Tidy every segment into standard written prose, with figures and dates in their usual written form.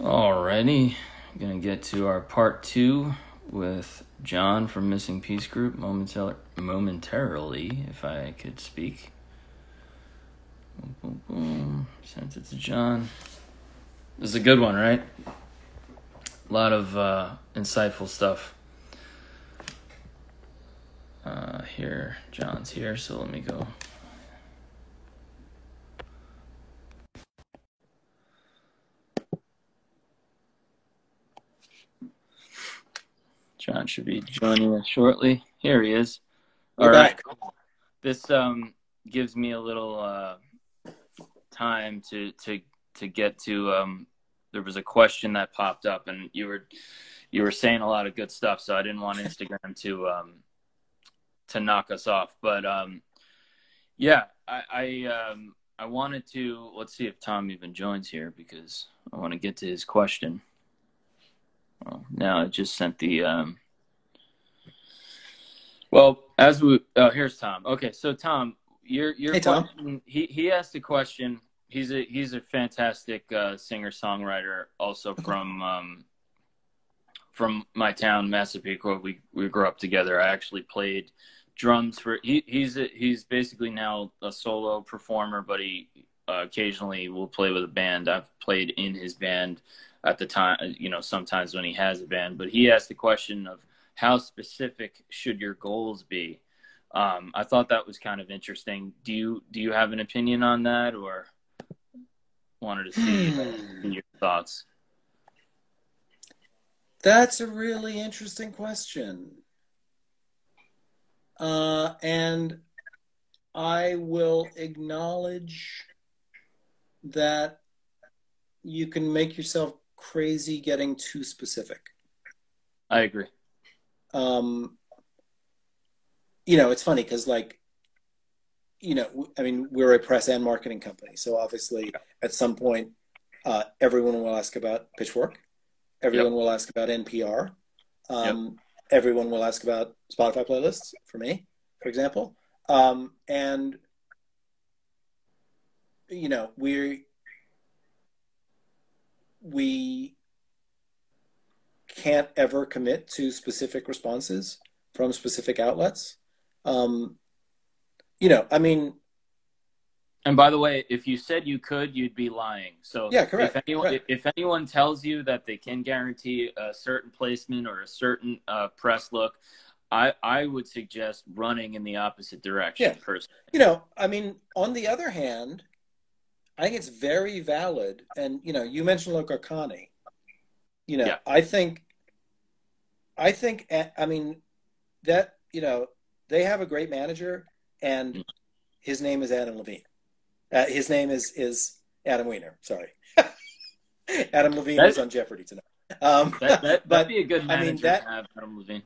Alrighty, gonna get to our part 2 with John from Missing Piece Group momentarily, if I could speak. Boom, boom, boom. Sent it to John. This is a good one, right? A lot of insightful stuff. Here, John's here, so let me go. John should be joining us shortly. Here he is. All right. This gives me a little time to get to. There was a question that popped up, and you were saying a lot of good stuff, so I didn't want Instagram to knock us off. But yeah, I wanted to. Let's see if Tom even joins here because I want to get to his question. Well, now I just sent the. Well, as we here's Tom. Okay, so Tom, your hey, Tom. question. He asked a question. He's a fantastic singer songwriter. Also from my town, Massapequa. We grew up together. I actually played drums for. He's basically now a solo performer, but he occasionally will play with a band. I've played in his band at the time, sometimes when he has a band. But he asked the question of how specific should your goals be? I thought that was kind of interesting. Do you have an opinion on that, or wanted to see your thoughts? That's a really interesting question. And I will acknowledge that you can make yourself crazy getting too specific. I agree. It's funny because we're a press and marketing company. So obviously at some point, everyone will ask about Pitchfork. Everyone will ask about NPR. Everyone will ask about Spotify playlists for me, for example. We can't ever commit to specific responses from specific outlets. And by the way, if you said you could, you'd be lying. So yeah, correct. If anyone tells you that they can guarantee a certain placement or a certain press look, I would suggest running in the opposite direction. Yeah. Personally. On the other hand, I think it's very valid. And, you mentioned Loco Connie. I think that, they have a great manager, and his name is Adam Levine. His name is Adam Weiner. Sorry. Adam Levine is on Jeopardy tonight. That'd be a good manager to have, Adam Levine.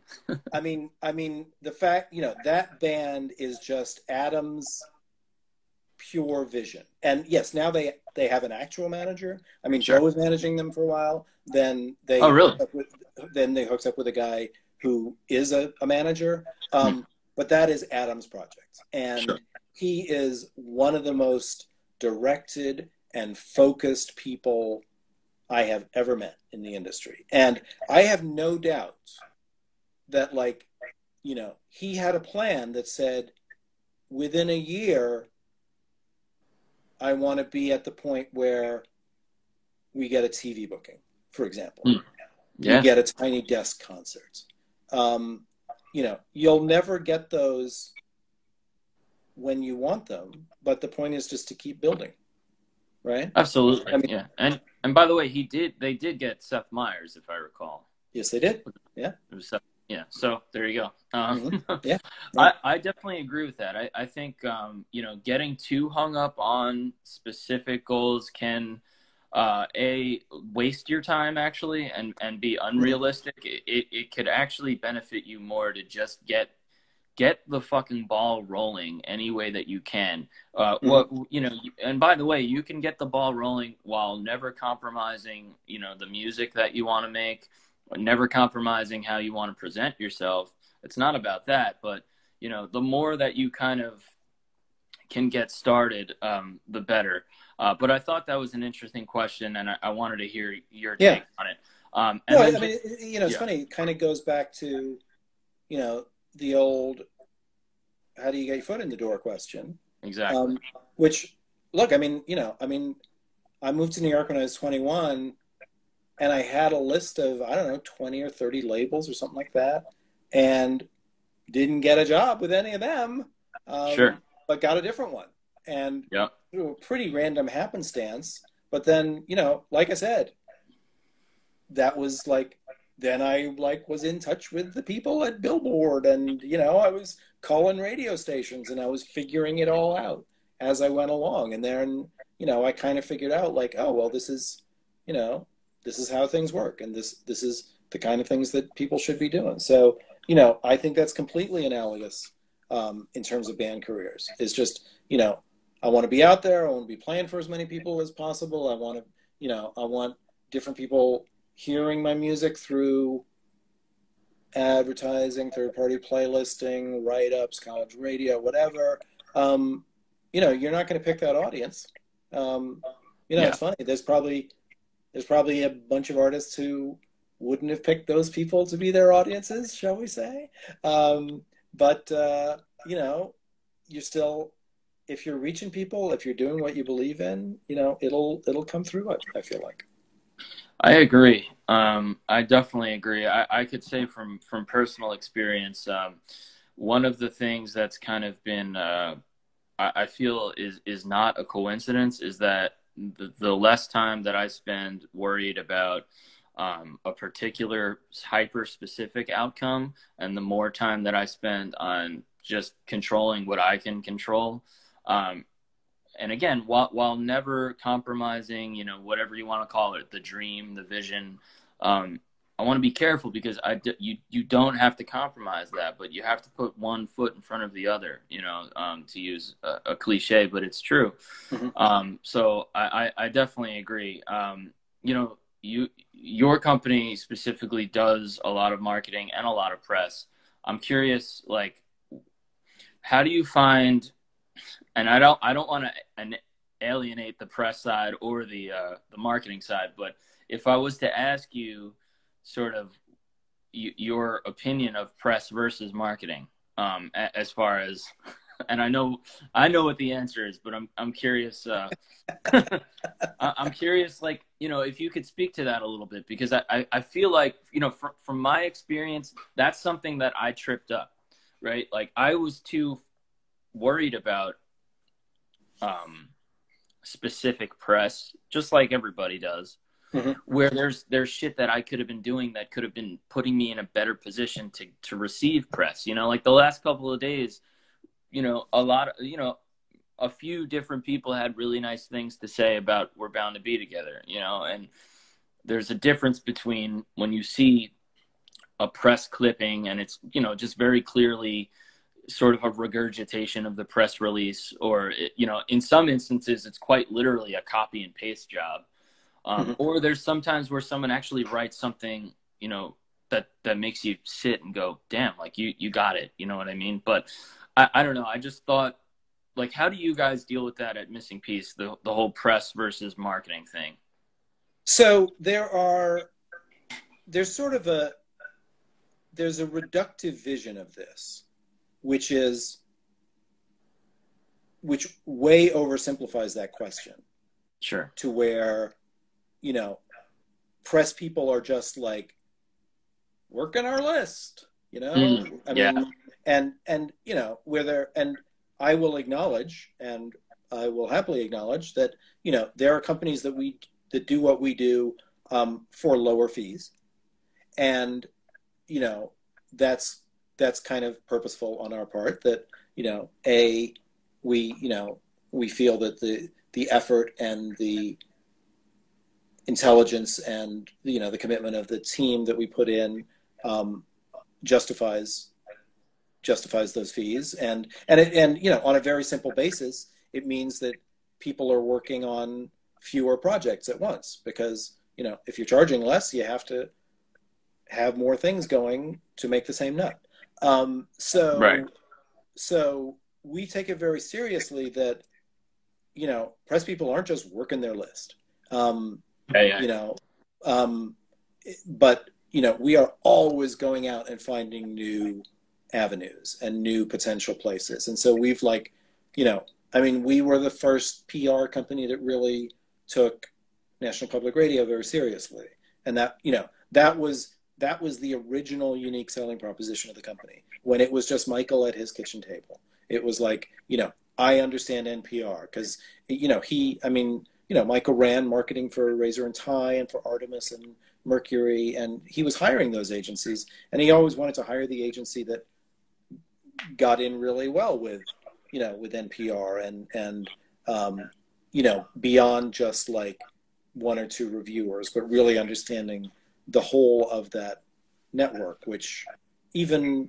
The fact, that band is just Adam's pure vision. And yes, now they have an actual manager. Sure. Joe was managing them for a while. Then they hooked up with a guy who is a manager. But that is Adam's project. And sure. He is one of the most directed and focused people I have ever met in the industry. And I have no doubt that, he had a plan that said, within a year, I want to be at the point where we get a TV booking, for example. Yeah. We get a Tiny Desk concert. You'll never get those when you want them, but the point is just to keep building, right? Absolutely. Yeah. And by the way, they did get Seth Meyers, if I recall. Yes, they did. Yeah. It was Seth. Yeah. So there you go. Yeah. I definitely agree with that. I think, getting too hung up on specific goals can, waste your time actually, and be unrealistic. It could actually benefit you more to just get the fucking ball rolling any way that you can. And by the way, you can get the ball rolling while never compromising, the music that you want to make, never compromising how you want to present yourself. It's not about that, but the more that you kind of can get started, the better. But I thought that was an interesting question, and I wanted to hear your Yeah. take on it. And no, I mean, it's funny. It kind of goes back to, the old "how do you get your foot in the door" question. Exactly. Which, look, I mean, I moved to New York when I was 21, and I had a list of, I don't know, 20 or 30 labels or something like that, and didn't get a job with any of them. Sure. But got a different one, and through a pretty random happenstance. But then, like I said, that was like, then I was in touch with the people at Billboard, and I was calling radio stations, and I was figuring it all out as I went along. And then I kind of figured out, like, oh well, this is how things work, and this is the kind of things that people should be doing. So I think that's completely analogous in terms of band careers. It's just I want to be out there. I want to be playing for as many people as possible. I want to I want different people hearing my music through advertising, third-party playlisting, write-ups, college radio, whatever. You're not going to pick that audience. It's funny. There's probably a bunch of artists who wouldn't have picked those people to be their audiences, shall we say? But you're still, if you're reaching people, if you're doing what you believe in, it'll come through. I feel like. I agree. I definitely agree. I could say from personal experience, one of the things that's kind of been, I feel is not a coincidence, is that the less time that I spend worried about a particular hyper-specific outcome, and the more time that I spend on just controlling what I can control. And again, while never compromising, whatever you want to call it, the dream, the vision, I want to be careful, because you don't have to compromise that, but you have to put one foot in front of the other, to use a cliche, but it's true. Mm-hmm. So I definitely agree. Your company specifically does a lot of marketing and a lot of press. I'm curious, like, how do you find, and I don't want to alienate the press side or the marketing side, but if I was to ask you sort of your opinion of press versus marketing, as far as, and I know what the answer is, but I'm curious. I'm curious, like, if you could speak to that a little bit, because I feel like, from my experience, that's something that I tripped up, right? Like, I was too worried about specific press, just like everybody does, mm-hmm. where there's shit that I could have been doing that could have been putting me in a better position to receive press. Like the last couple of days, a few different people had really nice things to say about "We're Bound to Be Together," and there's a difference between when you see a press clipping and it's, just very clearly sort of a regurgitation of the press release, or, in some instances, it's quite literally a copy and paste job. Mm-hmm. Or there's sometimes where someone actually writes something, that makes you sit and go, damn, like you got it. You know what I mean? But I don't know. I just thought, like, how do you guys deal with that at Missing Piece, the whole press versus marketing thing? So there's a reductive vision of this, which way oversimplifies that question. Sure. To where, press people are just like working our list, I mean, and where they're, and I will acknowledge, and I will happily acknowledge that, there are companies that do what we do for lower fees. And, that's kind of purposeful on our part, that, we feel that the effort and the intelligence and, the commitment of the team that we put in justifies those fees. And on a very simple basis, it means that people are working on fewer projects at once, because, if you're charging less, you have to have more things going to make the same nut. Right. So we take it very seriously that you know, press people aren't just working their list. You know, but, you know, we are always going out and finding new avenues and new potential places. And so we've like, you know, I mean, we were the first PR company that really took National Public Radio very seriously. And that, you know, that was the original unique selling proposition of the company. When it was just Michael at his kitchen table, it was like, you know, I understand NPR because, you know, I mean, you know, Michael ran marketing for Razor and Tie and for Artemis and Mercury, and he was hiring those agencies, and he always wanted to hire the agency that got in really well with, you know, with NPR and you know, beyond just like one or two reviewers, but really understanding the whole of that network, which even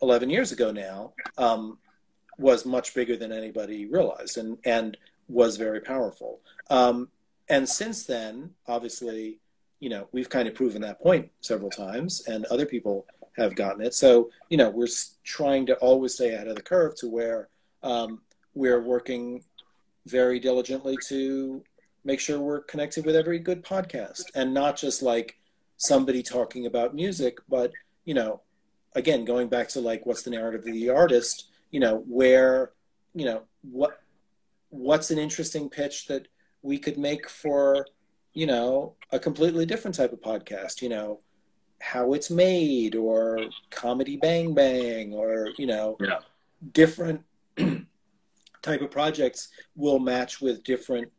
11 years ago now was much bigger than anybody realized, and was very powerful. And since then, obviously, you know, we've kind of proven that point several times, and other people have gotten it. So, you know, we're trying to always stay ahead of the curve to where we're working very diligently to make sure we're connected with every good podcast, and not just like somebody talking about music, but, you know, again, going back to like, what's the narrative of the artist, you know, where, you know, what's an interesting pitch that we could make for, you know, a completely different type of podcast, you know, how it's made, or Comedy Bang Bang, or, you know, different type of projects will match with different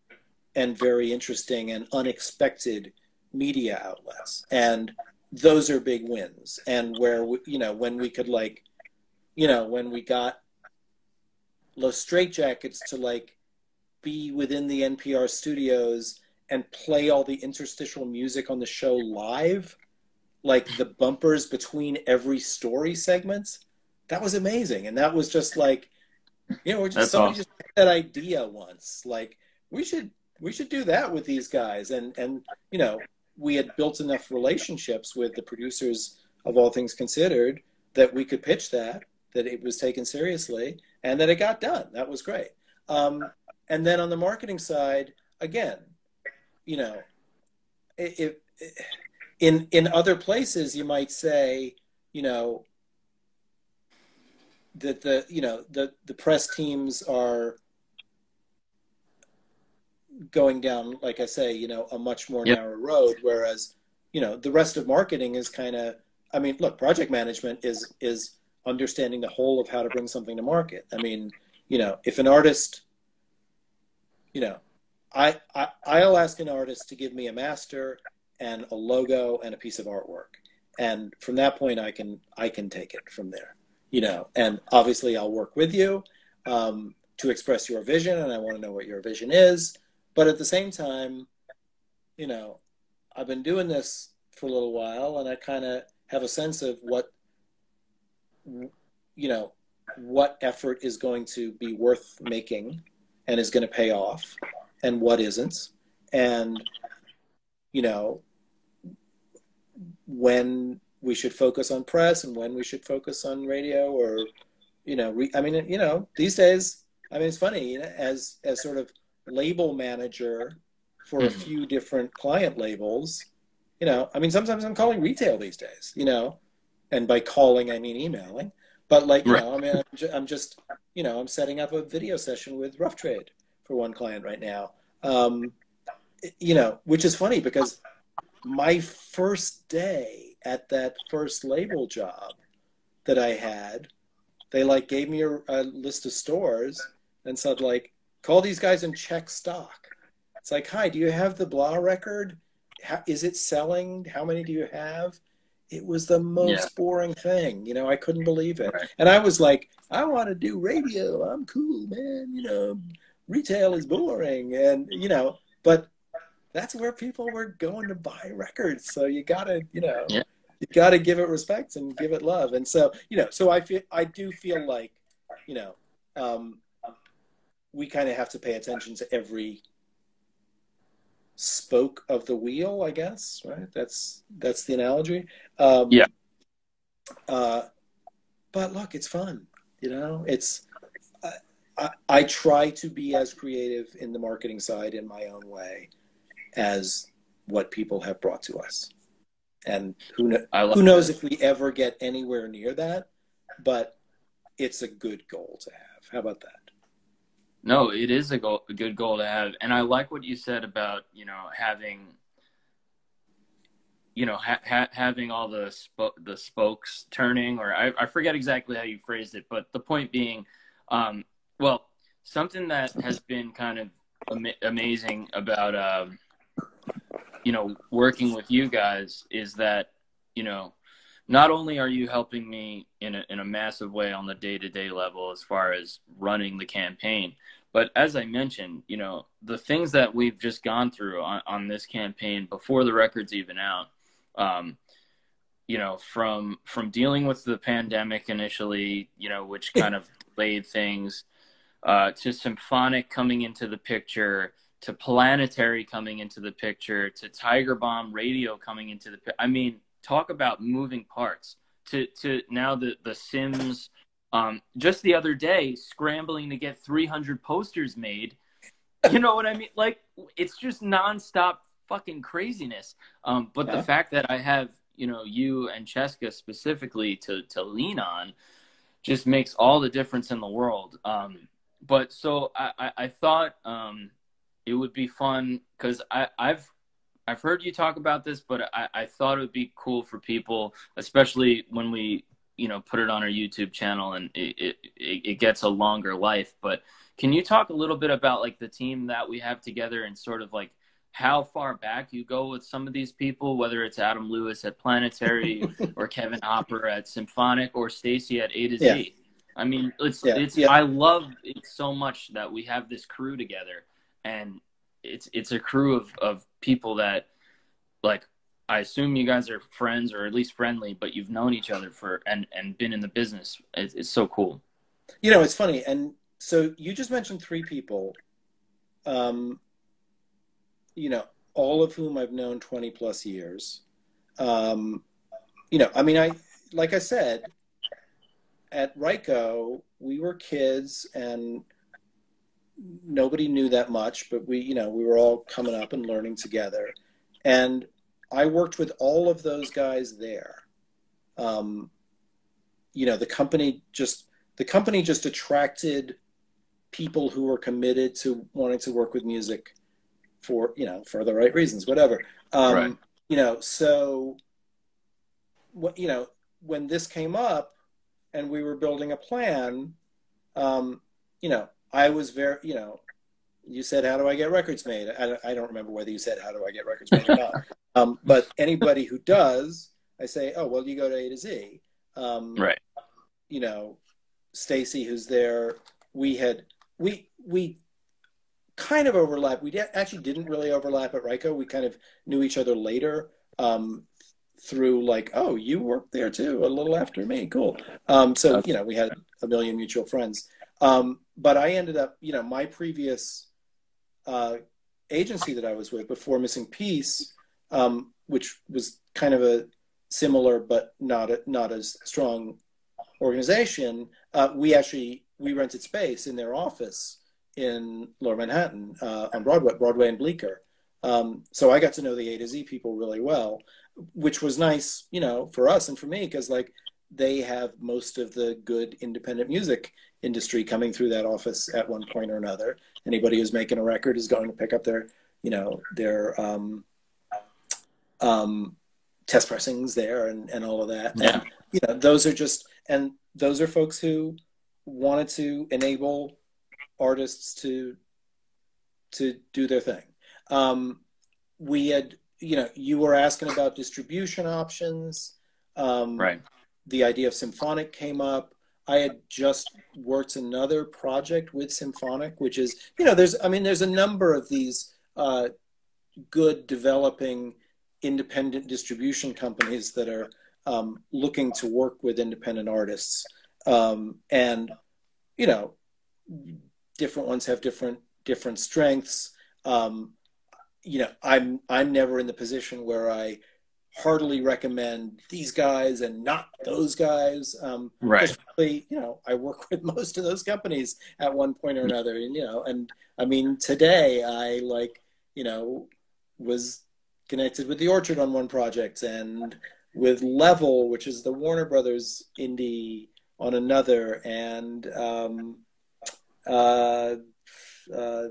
and very interesting and unexpected media outlets. And those are big wins. And where, you know, when we could like, you know, when we got Los Straitjackets to like be within the NPR studios and play all the interstitial music on the show live, like the bumpers between every story segment, that was amazing. And that was just like, you know, somebody just had that idea once, like we should do that with these guys. And you know, we had built enough relationships with the producers of All Things Considered that we could pitch that it was taken seriously, and that it got done. That was great. And then on the marketing side, again, you know, in other places you might say, you know, that the press teams are going down, like I say, you know, a much more narrow road, whereas, you know, the rest of marketing is kind of, I mean, look, project management is understanding the whole of how to bring something to market. I mean, you know, if an artist, you know, I'll ask an artist to give me a master and a logo and a piece of artwork, and from that point I can take it from there, you know. And obviously I'll work with you to express your vision, and I want to know what your vision is. But at the same time, you know, I've been doing this for a little while, and I kind of have a sense of what, you know, what effort is going to be worth making and is going to pay off, and what isn't. And, you know, when we should focus on press and when we should focus on radio, or, you know, I mean, you know, these days, I mean, it's funny, you know, as sort of label manager for a few different client labels, you know, I mean, sometimes I'm calling retail these days, you know, and by calling, I mean emailing. But like, you know, I mean, I'm just, you know, I'm setting up a video session with Rough Trade for one client right now. You know, which is funny because my first day at that first label job that I had, they like gave me a list of stores and said like, call these guys and check stock. It's like, hi, do you have the blah record? Is it selling? How many do you have? It was the most boring thing. You know, I couldn't believe it. Right. And I was like, I want to do radio. I'm cool, man. You know, retail is boring. And, you know, but that's where people were going to buy records. So you got to, you know, you got to give it respect and give it love. And so, you know, so I do feel like, you know, we kind of have to pay attention to every spoke of the wheel, I guess, right? That's the analogy. But look, it's fun, you know. It's I try to be as creative in the marketing side in my own way as what people have brought to us. And who knows if we ever get anywhere near that, but it's a good goal to have. How about that? No, it is a good goal to have. And I like what you said about, having, having all the spokes turning, or I forget exactly how you phrased it, but the point being, well, something that has been kind of amazing about, working with you guys is that, not only are you helping me in a massive way on the day-to-day level as far as running the campaign, but as I mentioned, the things that we've just gone through on this campaign before the record's even out, from dealing with the pandemic initially, which kind of delayed things, to Symphonic coming into the picture, to Planetary coming into the picture, to Tiger Bomb Radio coming into the picture. I mean, talk about moving parts, to now the Sims, just the other day scrambling to get 300 posters made. You know what I mean? Like, it's just nonstop fucking craziness. But the fact that I have, you and Cheska specifically to lean on just makes all the difference in the world. But so I thought it would be fun, because I've heard you talk about this, but I thought it would be cool for people, especially when we, put it on our YouTube channel and it gets a longer life. But can you talk a little bit about like the team that we have together and sort of like how far back you go with some of these people, whether it's Adam Lewis at Planetary or Kevin Hopper at Symphonic or Stacy at A to Z? Yeah. I mean, I love it so much that we have this crew together, and it's a crew of people that, like, I assume you guys are friends or at least friendly, but you've known each other and been in the business. It's so cool. It's funny. And so you just mentioned three people, all of whom I've known 20 plus years. I mean, like I said, at Ryko, we were kids and nobody knew that much, but we were all coming up and learning together. And I worked with all of those guys there. The company just attracted people who were committed to wanting to work with music for the right reasons, whatever. Right. So when this came up and we were building a plan, I was very, you said, how do I get records made? I don't remember whether you said, how do I get records made or not. But anybody who does, I say, oh, well, you go to A to Z. Right. Stacy, who's there, we kind of overlapped. We actually didn't really overlap at Ryko. We kind of knew each other later through like, oh, you worked there too, a little after me. Cool. So, we had a million mutual friends. But I ended up, my previous agency that I was with before Missing Piece, which was kind of a similar but not as strong organization, we rented space in their office in Lower Manhattan on Broadway and Bleecker. So I got to know the A to Z people really well, which was nice, for us and for me, because like they have most of the good independent music industry coming through that office at one point or another. Anybody who's making a record is going to pick up their test pressings there and all of that. Yeah. And, those are folks who wanted to enable artists to do their thing. We had, you were asking about distribution options. Right. The idea of Symphonic came up. I had just worked another project with Symphonic, which is, there's a number of these good developing independent distribution companies that are looking to work with independent artists. And, different ones have different strengths. I'm never in the position where I heartily recommend these guys and not those guys. Right. Really, you know, I work with most of those companies at one point or another, and you know, and I mean, today I you know, was connected with the Orchard on one project and with Level, which is the Warner Brothers indie, on another, and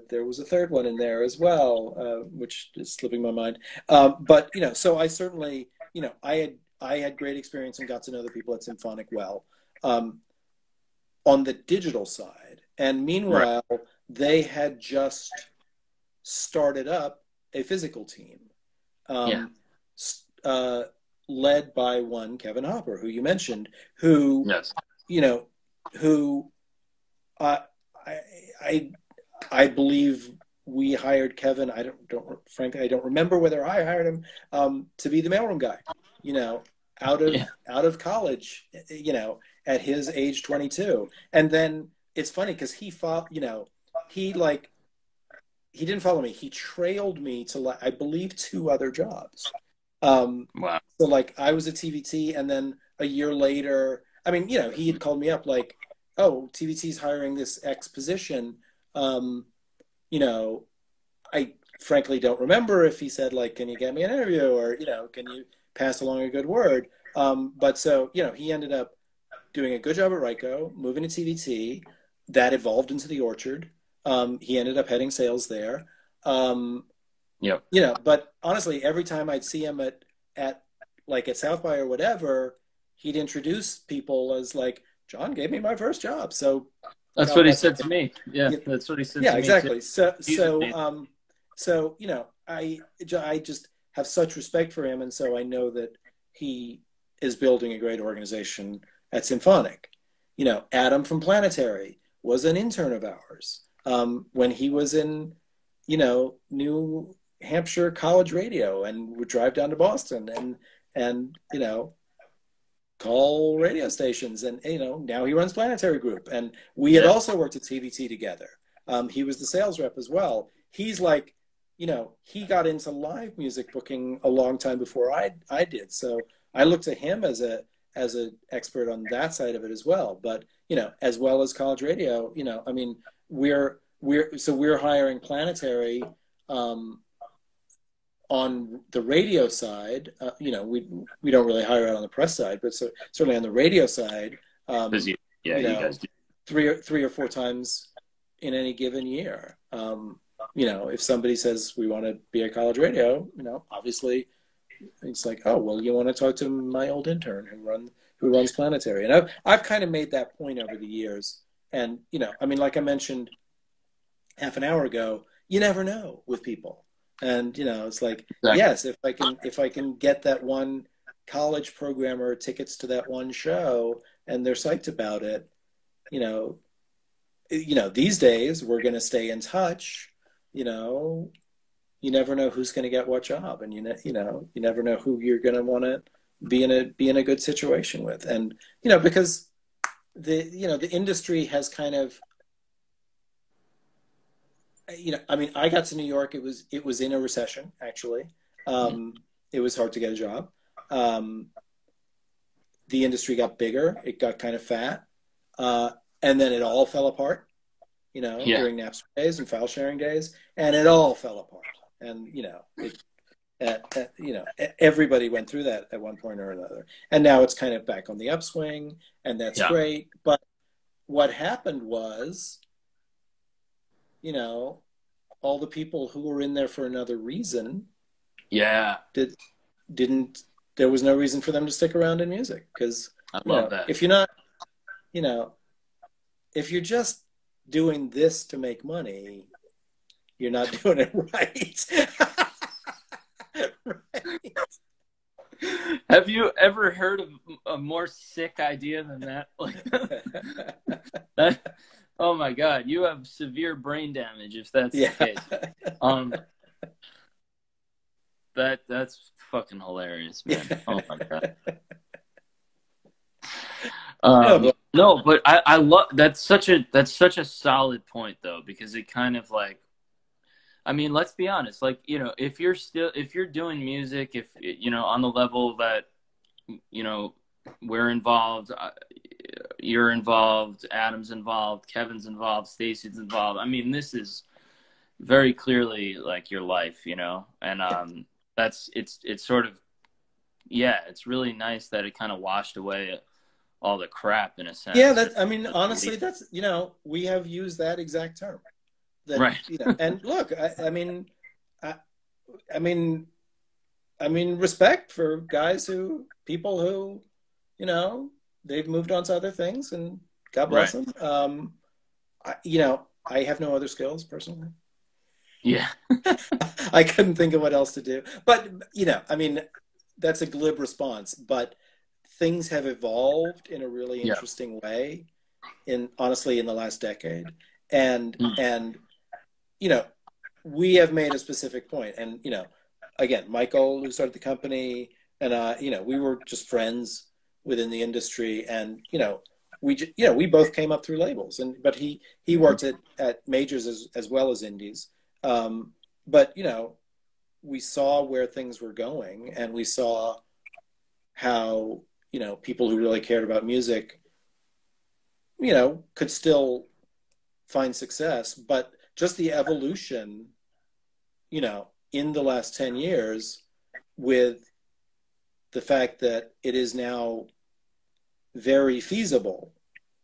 there was a third one in there as well, which is slipping my mind. But you know, so I certainly, you know, I had great experience and got to know the people at Symphonic well, on the digital side. And meanwhile, right, they had just started up a physical team, led by one Kevin Hopper, who you mentioned, who, yes, you know, who I believe we hired Kevin. Frankly, I don't remember whether I hired him to be the mailroom guy, you know, out of college, you know, at his age 22. And then it's funny because he didn't follow me. He trailed me to, I believe, 2 other jobs. Wow. So like I was at TVT, and then a year later, I mean, you know, he had called me up like, oh, TVT's hiring this X position. You know, I frankly don't remember if he said like, can you get me an interview, or, you know, can you pass along a good word? But so, you know, he ended up doing a good job at Ryko, moving to TVT. That evolved into the Orchard. He ended up heading sales there. Yep. You know, but honestly, every time I'd see him at South by or whatever, he'd introduce people as like, John gave me my first job. So that's what he said to me. Yeah, that's what he said to me. Yeah, exactly. Too. So you know, I just have such respect for him, and so I know that he is building a great organization at Symphonic. You know, Adam from Planetary was an intern of ours when he was in, you know, New Hampshire College Radio, and would drive down to Boston and you know, call radio stations, and you know, now he runs Planetary Group, and we had also worked at TVT together. He was the sales rep as well. He's like, you know, he got into live music booking a long time before I did, so I look to him as a expert on that side of it as well. But you know, as well as college radio, you know, I mean, we're hiring Planetary on the radio side. You know, we don't really hire out on the press side, but certainly on the radio side, you guys do. three or four times in any given year. You know, if somebody says we want to be at college radio, you know, obviously it's like, oh, well, you want to talk to my old intern who runs Planetary. And I've kind of made that point over the years. And, you know, I mean, like I mentioned half an hour ago, you never know with people. And, you know, it's like, exactly. Yes, if I can get that one college programmer tickets to that one show and they're psyched about it, you know, these days we're going to stay in touch. You know, you never know who's going to get what job, and you never know who you're going to want to be in a good situation with. And, you know, because the industry has kind of, you know, I mean, I got to New York. It was in a recession, actually. It was hard to get a job. The industry got bigger. It got kind of fat. And then it all fell apart, you know, during Napster days and file sharing days. And it all fell apart. And, you know, you know, everybody went through that at one point or another. And now it's kind of back on the upswing, and that's great. But what happened was, you know, all the people who were in there for another reason, didn't. There was no reason for them to stick around in music, because I love that. If you're not, you know, if you're just doing this to make money, you're not doing it right. Right. Have you ever heard of a more sick idea than that? Like that. Oh my God, you have severe brain damage if that's the case. That's fucking hilarious, man. Oh my God. No, but I love that's such a solid point though, because it kind of like, I mean, let's be honest. Like, you know, if you're doing music, if you know, on the level that, you know, we're involved, you're involved, Adam's involved, Kevin's involved, Stacy's involved. I mean, this is very clearly like your life, you know, and it's sort of, yeah, it's really nice that it kind of washed away all the crap in a sense. Yeah, that, I mean, honestly, that's, you know, we have used that exact term. That, right. You know, and look, I mean, respect for people who, you know, they've moved on to other things, and God bless right. them. You know, I have no other skills personally. Yeah. I couldn't think of what else to do. But, you know, I mean, that's a glib response, but things have evolved in a really interesting way honestly in the last decade. And you know, we have made a specific point, and you know, again, Michael, who started the company, and you know, we were just friends within the industry, and you know, we both came up through labels, but he worked at majors as well as indies. But you know, we saw where things were going, and we saw how, you know, people who really cared about music, you know, could still find success, but just the evolution, you know, in the last 10 years, with the fact that it is now very feasible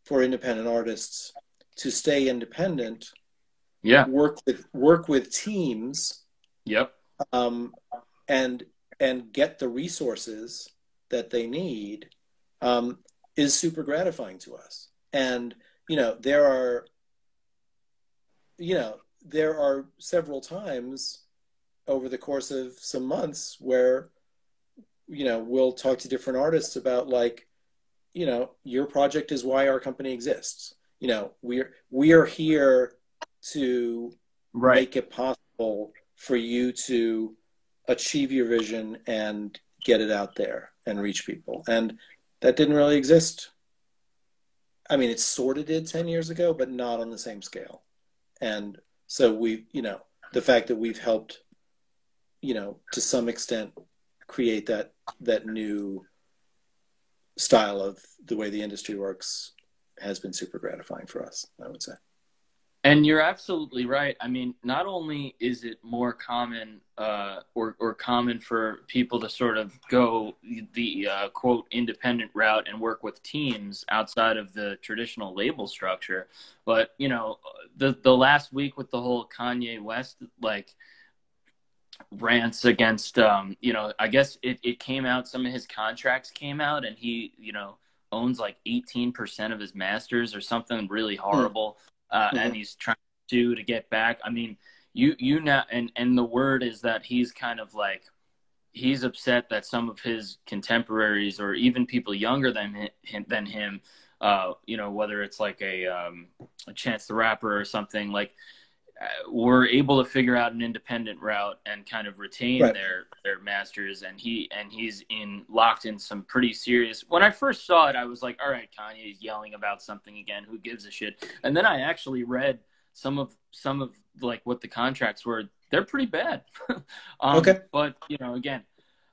for independent artists to stay independent, work with teams, and get the resources that they need, is super gratifying to us. And you know, there are several times over the course of some months where, you know, we'll talk to different artists about, like, you know, your project is why our company exists. You know, we are here to make it possible for you to achieve your vision and get it out there and reach people. And that didn't really exist. I mean, it sort of did 10 years ago, but not on the same scale. And so you know, the fact that we've helped, you know, to some extent create that new style of the way the industry works has been super gratifying for us, I would say. And you're absolutely right. I mean, not only is it more common or common for people to sort of go the quote independent route and work with teams outside of the traditional label structure, but you know, the last week with the whole Kanye West like rants against you know, I guess it came out, some of his contracts came out, and he, you know, owns like 18% of his masters or something really horrible. And he's trying to get back. I mean, you now, and the word is that he's kind of like, he's upset that some of his contemporaries or even people younger than him, you know, whether it's like a Chance the Rapper or something, like were able to figure out an independent route and kind of retain their masters, and he's locked in some pretty serious. When I first saw it, I was like, all right, Kanye's yelling about something again, who gives a shit? And then I actually read some of like what the contracts were. They're pretty bad. But you know, again,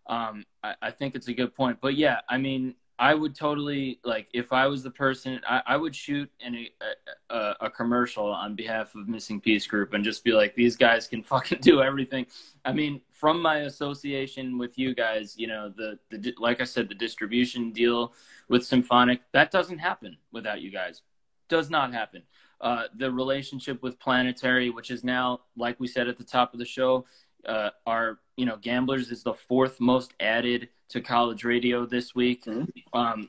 I think it's a good point. But yeah, I mean, I would totally, like, if I was the person, I would shoot a commercial on behalf of Missing Piece Group and just be like, these guys can fucking do everything. I mean, from my association with you guys, you know, the like I said, the distribution deal with Symphonic, that doesn't happen without you guys. Does not happen. The relationship with Planetary, which is now, like we said at the top of the show, our, you know, Gamblers is the 4th most added to college radio this week.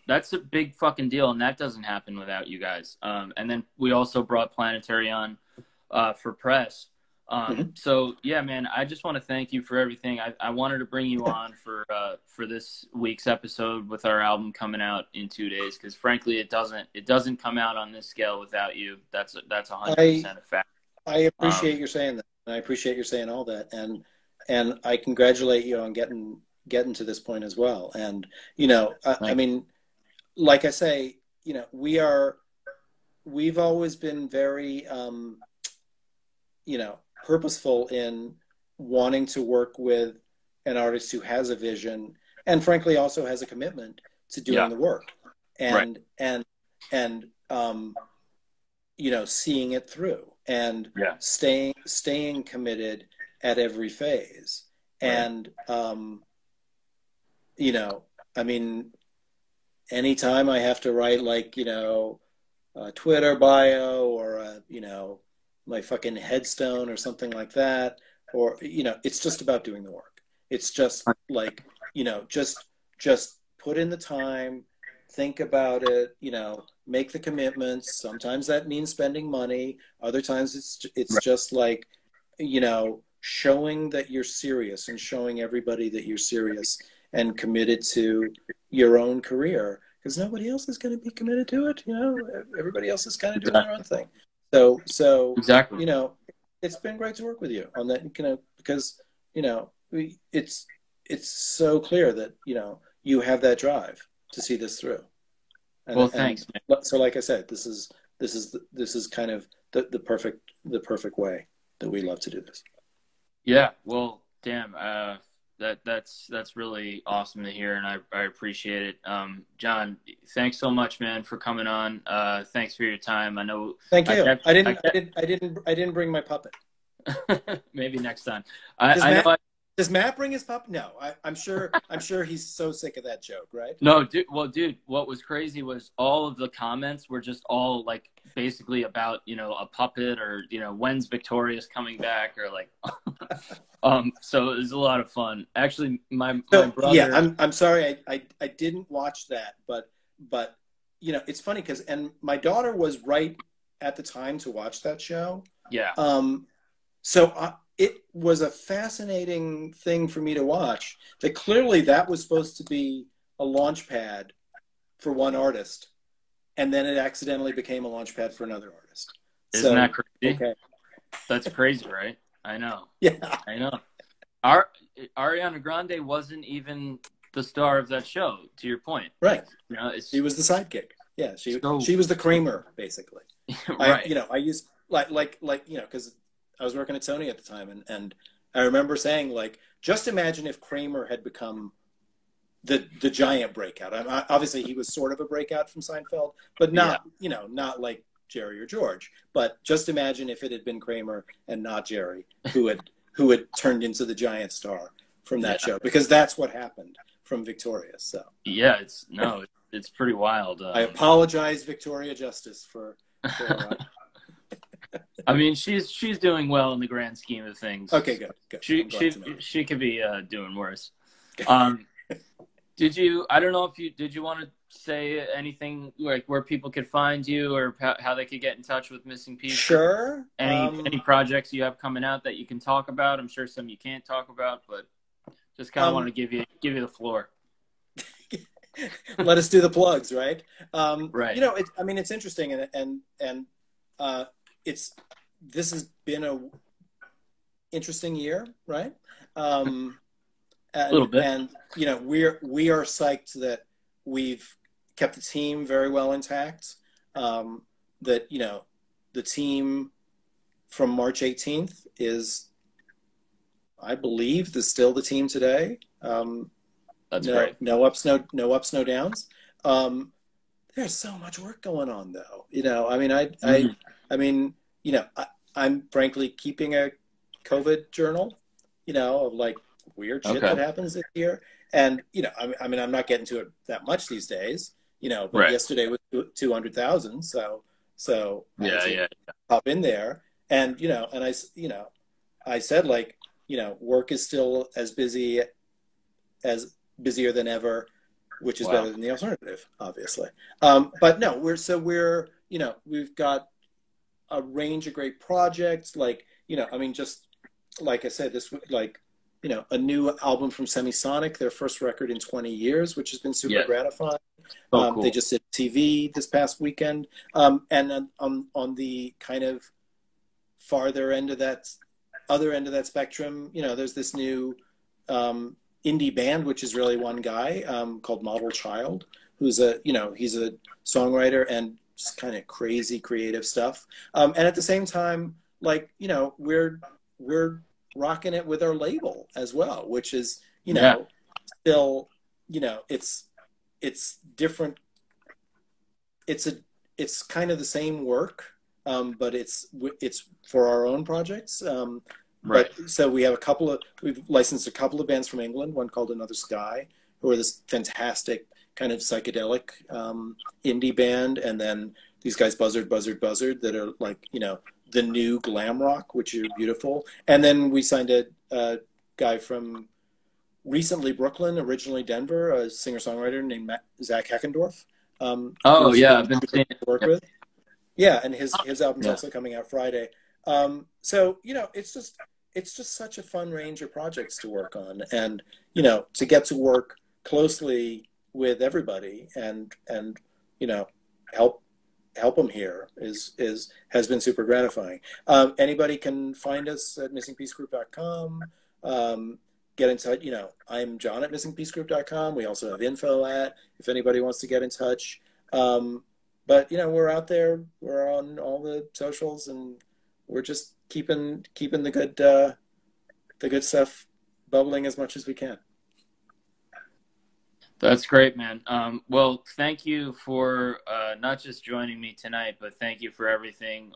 That's a big fucking deal, and that doesn't happen without you guys. And then we also brought Planetary on for press. So yeah, man, I just want to thank you for everything. I wanted to bring you on for this week's episode with our album coming out in 2 days, because frankly, it doesn't come out on this scale without you. That's 100% a fact. I appreciate you saying that. And I appreciate you saying all that, and I congratulate you on getting to this point as well. And you know, I mean, like I say, you know, we've always been very, you know, purposeful in wanting to work with an artist who has a vision and frankly also has a commitment to doing the work and and you know, seeing it through and staying committed at every phase. And you know, I mean, anytime I have to write like, you know, a Twitter bio or a, you know, my fucking headstone or something like that, or, you know, it's just about doing the work. It's just like, you know, just put in the time, think about it, you know, make the commitments. Sometimes that means spending money. Other times it's just like, you know, showing that you're serious and showing everybody that you're serious and committed to your own career, because nobody else is going to be committed to it. You know, everybody else is kind of doing their own thing. So you know, it's been great to work with you on that, you know, because, you know, it's so clear that, you know, you have that drive to see this through. And, well, thanks, man. So like I said, this is kind of the perfect way that we love to do this. Yeah. Well, damn. That's really awesome to hear, and I appreciate it. John, thanks so much, man, for coming on. Thanks for your time. I know. Thank you. I didn't bring my puppet. Maybe next time. Does Matt bring his puppet? No, I'm sure he's so sick of that joke, right? No, dude. Well, dude, what was crazy was all of the comments were just all like basically about, you know, a puppet or, you know, when's Victorious coming back or like, so it was a lot of fun. Actually, my brother. Yeah, I'm sorry, I didn't watch that, but you know, it's funny because my daughter was right at the time to watch that show. Yeah. So it was a fascinating thing for me to watch. That clearly that was supposed to be a launch pad for one artist, and then it accidentally became a launch pad for another artist. Isn't that crazy? Okay. That's crazy, right? I know. Yeah, I know. Ariana Grande wasn't even the star of that show. To your point, right? You know, she was the sidekick. Yeah, she was the Kramer, basically. Right. I used like you know, because I was working at Sony at the time, and I remember saying, like, just imagine if Kramer had become the giant breakout. Obviously, he was sort of a breakout from Seinfeld, but not you know, not like Jerry or George. But just imagine if it had been Kramer and not Jerry who had turned into the giant star from that show, because that's what happened from Victoria. So yeah, it's pretty wild. I apologize, Victoria Justice, for I mean, she's doing well in the grand scheme of things. Okay, good. She could be doing worse. Did you want to say anything like where people could find you or how they could get in touch with Missing Piece? Sure. Any projects you have coming out that you can talk about? I'm sure some you can't talk about, but just kind of want to give you the floor. Let us do the plugs, right? Right. You know, it's interesting, and this has been a interesting year, right? A little bit. And you know, we are psyched that we've kept the team very well intact. That, you know, the team from March 18th is, I believe, still the team today. That's great. No ups, no downs. There's so much work going on, though. You know, I mean, you know, I'm frankly keeping a COVID journal, you know, of like weird shit that happens this year. And, you know, I mean, I'm not getting to it that much these days, you know, but yesterday was 200,000. So pop in there. And, you know, and I said, like, you know, work is still busier than ever, which is better than the alternative, obviously. But no, we're, you know, we've got a range of great projects. Like, you know, I mean, just like I said, this, like, you know, a new album from Semisonic, their first record in 20 years, which has been super gratifying. Cool. They just did TV this past weekend. And on the kind of farther end of that, other end of that spectrum, you know, there's this new indie band, which is really one guy called Model Child, who's he's a songwriter and just kind of crazy creative stuff. And at the same time, like, you know, we're we're rocking it with our label as well, which is, you know, still, you know, it's different. It's kind of the same work, but it's for our own projects. Right. But so we've licensed a couple of bands from England, one called Another Sky, who are this fantastic kind of psychedelic indie band, and then these guys Buzzard that are like, you know, the new glam rock, which are beautiful. And then we signed a guy from recently Brooklyn, originally Denver, a singer-songwriter named Zach Heckendorf. Oh yeah, I've been seeing it. Work with. Yeah, and his album's also coming out Friday. So, you know, it's just such a fun range of projects to work on, and, you know, to get to work closely with everybody and you know, help them here has been super gratifying. Anybody can find us at missingpiecegroup.com. Get in touch. You know, I'm John at missingpiecegroup.com. We also have info if anybody wants to get in touch. But, you know, we're out there. We're on all the socials, and we're just keeping the good stuff bubbling as much as we can. That's great, man. Well, thank you for not just joining me tonight, but thank you for everything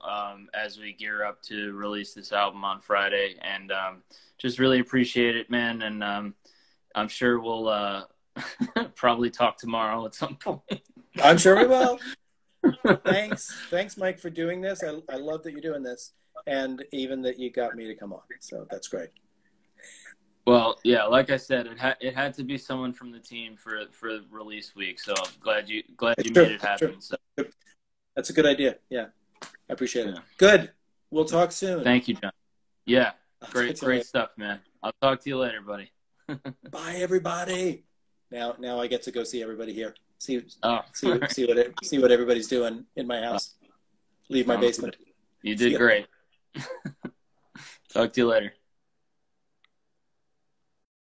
as we gear up to release this album on Friday. And just really appreciate it, man. And I'm sure we'll probably talk tomorrow at some point. I'm sure we will. Thanks, Mike, for doing this. I love that you're doing this, and even that you got me to come on. So that's great. Well, yeah, like I said, it had to be someone from the team for release week. So I'm glad you made it happen. So that's a good idea. Yeah, I appreciate it. Good. We'll talk soon. Thank you, John. Yeah, great stuff, man. I'll talk to you later, buddy. Bye, everybody. Now I get to go see everybody here. See what everybody's doing in my house. Leave my basement. You did great. Talk to you later.